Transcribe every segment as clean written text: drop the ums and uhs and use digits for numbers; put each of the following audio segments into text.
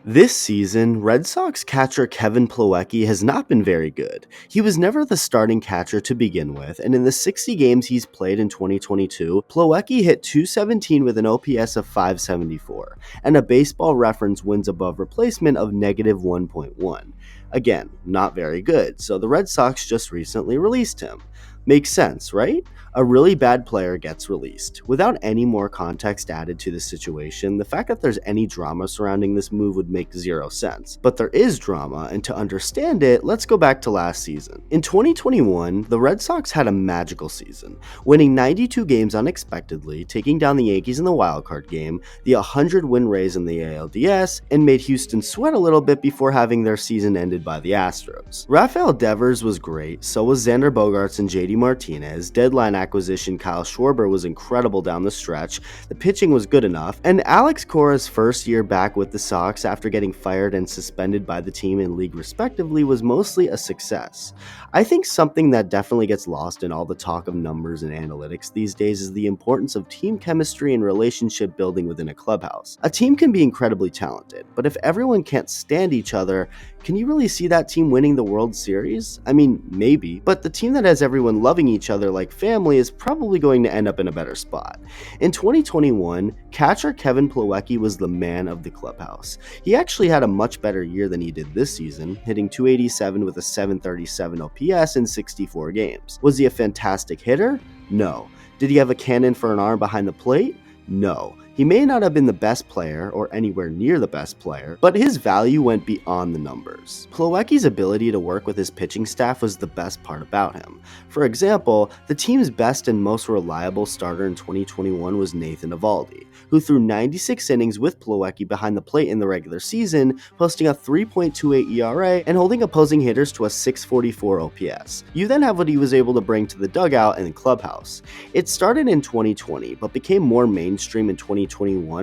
This season, Red Sox catcher Kevin Plawecki has not been very good. He was never the starting catcher to begin with, and in the 60 games he's played in 2022, Plawecki hit .217 with an OPS of .574, and a Baseball Reference wins above replacement of -1.1. Again, not very good, so the Red Sox just recently released him. Makes sense, right? A really bad player gets released. Without any more context added to the situation, the fact that there's any drama surrounding this move would make zero sense. But there is drama, and to understand it, let's go back to last season. In 2021, the Red Sox had a magical season, winning 92 games unexpectedly, taking down the Yankees in the wildcard game, the 100-win Rays in the ALDS, and made Houston sweat a little bit before having their season ended by the Astros. Rafael Devers was great, so was Xander Bogaerts and JD Martinez. Deadline acquisition Kyle Schwarber was incredible down the stretch, the pitching was good enough, and Alex Cora's first year back with the Sox after getting fired and suspended by the team and league respectively was mostly a success. I think something that definitely gets lost in all the talk of numbers and analytics these days is the importance of team chemistry and relationship building within a clubhouse. A team can be incredibly talented, but if everyone can't stand each other, can you really see that team winning the World Series? I mean, maybe, but the team that has everyone loving each other like family is probably going to end up in a better spot. In 2021, catcher Kevin Plawecki was the man of the clubhouse. He actually had a much better year than he did this season, hitting .287 with a .737 OPS in 64 games. Was he a fantastic hitter? No. Did he have a cannon for an arm behind the plate? No. He may not have been the best player, or anywhere near the best player, but his value went beyond the numbers. Plawecki's ability to work with his pitching staff was the best part about him. For example, the team's best and most reliable starter in 2021 was Nathan Eovaldi, who threw 96 innings with Plawecki behind the plate in the regular season, posting a 3.28 ERA and holding opposing hitters to a 644 OPS. You then have what he was able to bring to the dugout and the clubhouse. It started in 2020, but became more mainstream in 2021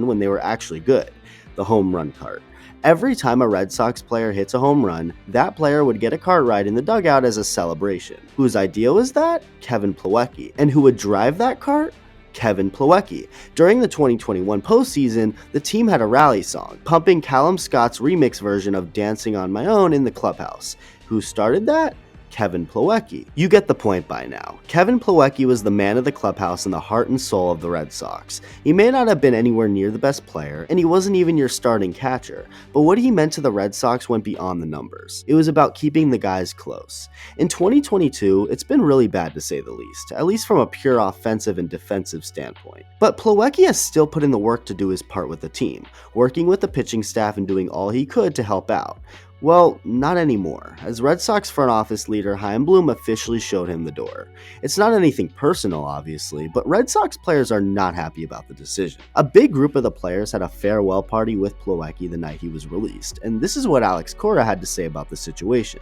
when they were actually good. The home run cart. Every time a Red Sox player hits a home run, that player would get a cart ride in the dugout as a celebration. Whose idea was that? Kevin Plawecki. And who would drive that cart? Kevin Plawecki. During the 2021 postseason, the team had a rally song, pumping Callum Scott's remix version of Dancing on My Own in the clubhouse. Who started that? Kevin Plawecki. You get the point by now. Kevin Plawecki was the man of the clubhouse and the heart and soul of the Red Sox. He may not have been anywhere near the best player, and he wasn't even your starting catcher, but what he meant to the Red Sox went beyond the numbers. It was about keeping the guys close. In 2022, it's been really bad to say the least, at least from a pure offensive and defensive standpoint. But Plawecki has still put in the work to do his part with the team, working with the pitching staff and doing all he could to help out. Well, not anymore, as Red Sox front office leader Chaim officially showed him the door. It's not anything personal, obviously, but Red Sox players are not happy about the decision. A big group of the players had a farewell party with Plawecki the night he was released, and this is what Alex Cora had to say about the situation.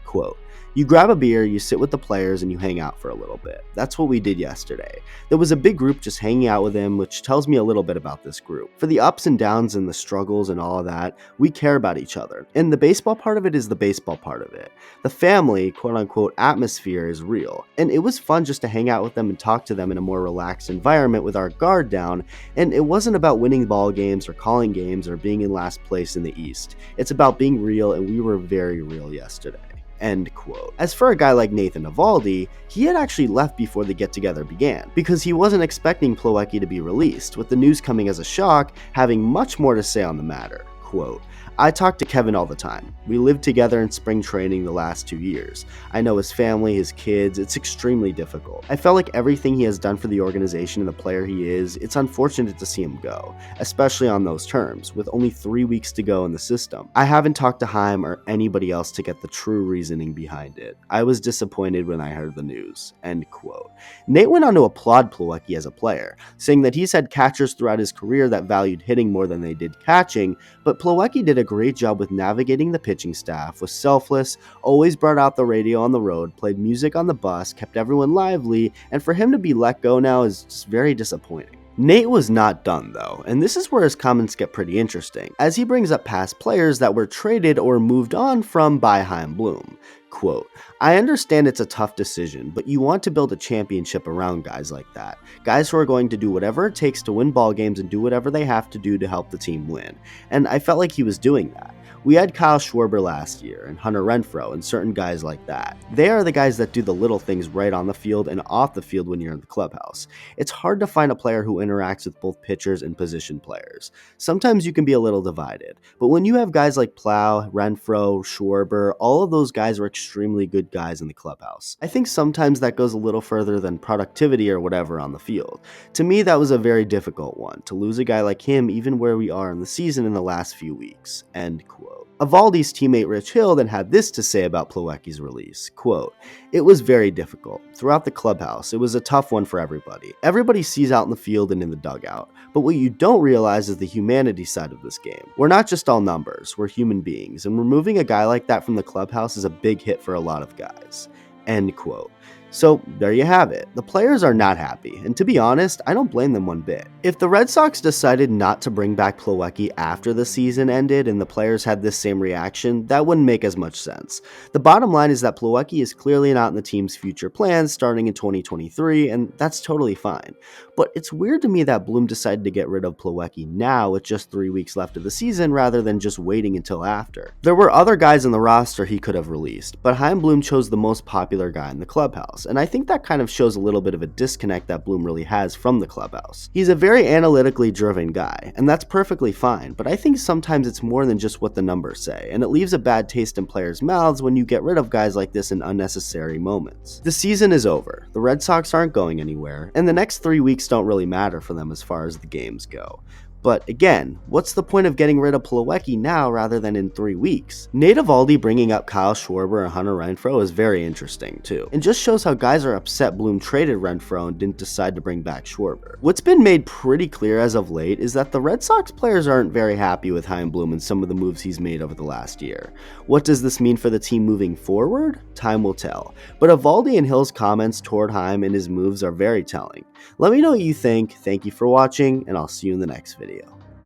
Quote, "You grab a beer, you sit with the players, and you hang out for a little bit. That's what we did yesterday. There was a big group just hanging out with him, which tells me a little bit about this group. For the ups and downs and the struggles and all of that, we care about each other. And the baseball part of it is the baseball part of it. The family, quote-unquote, atmosphere is real. And it was fun just to hang out with them and talk to them in a more relaxed environment with our guard down, and it wasn't about winning ball games or calling games or being in last place in the East. It's about being real, and we were very real yesterday." End quote. As for a guy like Nathan Eovaldi, he had actually left before the get-together began, because he wasn't expecting Plawecki to be released, with the news coming as a shock, having much more to say on the matter. Quote, "I talk to Kevin all the time. We lived together in spring training the last 2 years. I know his family, his kids. It's extremely difficult. I felt like everything he has done for the organization and the player he is, it's unfortunate to see him go, especially on those terms, with only 3 weeks to go in the system. I haven't talked to Chaim or anybody else to get the true reasoning behind it. I was disappointed when I heard the news." End quote. Nate went on to applaud Plawecki as a player, saying that he's had catchers throughout his career that valued hitting more than they did catching, but Plawecki did a great job with navigating the pitching staff, was selfless, always brought out the radio on the road, played music on the bus, kept everyone lively, and for him to be let go now is just very disappointing. Nate was not done though, and this is where his comments get pretty interesting, as he brings up past players that were traded or moved on from by Chaim Bloom. Quote, I understand it's a tough decision, but you want to build a championship around guys like that. Guys who are going to do whatever it takes to win ball games and do whatever they have to do to help the team win. And I felt like he was doing that. We had Kyle Schwarber last year, and Hunter Renfroe, and certain guys like that. They are the guys that do the little things right on the field and off the field when you're in the clubhouse. It's hard to find a player who interacts with both pitchers and position players. Sometimes you can be a little divided, but when you have guys like Plow, Renfroe, Schwarber, all of those guys are extremely good guys in the clubhouse. I think sometimes that goes a little further than productivity or whatever on the field. To me, that was a very difficult one, to lose a guy like him even where we are in the season in the last few weeks. End quote. Eovaldi's teammate Rich Hill then had this to say about Plawecki's release, quote, it was very difficult. Throughout the clubhouse, it was a tough one for everybody. Everybody sees out in the field and in the dugout, but what you don't realize is the humanity side of this game. We're not just all numbers, we're human beings, and removing a guy like that from the clubhouse is a big hit for a lot of guys. End quote. So there you have it. The players are not happy, and to be honest, I don't blame them one bit. If the Red Sox decided not to bring back Plawecki after the season ended and the players had this same reaction, that wouldn't make as much sense. The bottom line is that Plawecki is clearly not in the team's future plans starting in 2023, and that's totally fine. But it's weird to me that Bloom decided to get rid of Plawecki now with just 3 weeks left of the season rather than just waiting until after. There were other guys in the roster he could have released, but Chaim Bloom chose the most popular guy in the clubhouse, and I think that kind of shows a little bit of a disconnect that Bloom really has from the clubhouse. He's a very analytically driven guy, and that's perfectly fine, but I think sometimes it's more than just what the numbers say, and it leaves a bad taste in players' mouths when you get rid of guys like this in unnecessary moments. The season is over, the Red Sox aren't going anywhere, and the next 3 weeks don't really matter for them as far as the games go. But again, what's the point of getting rid of Plawecki now rather than in 3 weeks? Nate Eovaldi bringing up Kyle Schwarber and Hunter Renfroe is very interesting too, and just shows how guys are upset Bloom traded Renfroe and didn't decide to bring back Schwarber. What's been made pretty clear as of late is that the Red Sox players aren't very happy with Chaim Bloom and some of the moves he's made over the last year. What does this mean for the team moving forward? Time will tell. But Eovaldi and Hill's comments toward Chaim and his moves are very telling. Let me know what you think. Thank you for watching, and I'll see you in the next video.